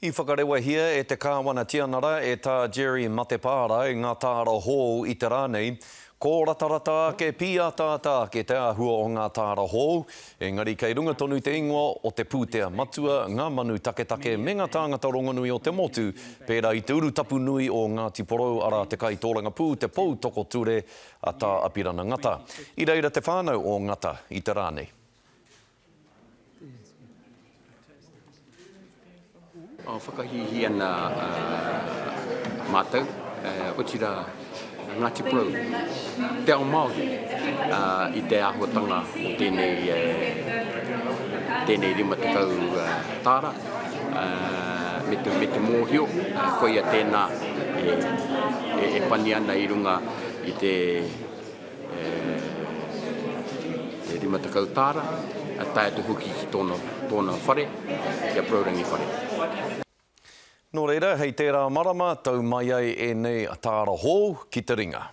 I whakarewa hia e te kāwana tianara e tā Jerry Matepara i ngā tāra hō i te rānei. Ko ratarata ake pia tātā ke te āhua o ngā tāra hō. Engari kei runga tonu te ingoa o te pūtea matua, ngā manu taketake me ngā tāngata rongonui o te motu, pērā i te urutapu nui o ngā tiporo ara te kai tōranga pū, te pou toko ture a tā apirana ngata. I reira te whānau o ngata i te rānei. O whakahihi ana mātou, o tira Ngāti Porou, te ao Māori, i te āhuatanga o tēnei rimatakau tāra, me te mōhio, koia tēnā e pani ana i runga i te rimatakau tāra, tae tu huki ki tōna whare, kia Porourangi whare. Nō reira, hei tērā marama, tau mai ai e nei a tāra hō ki te ringa.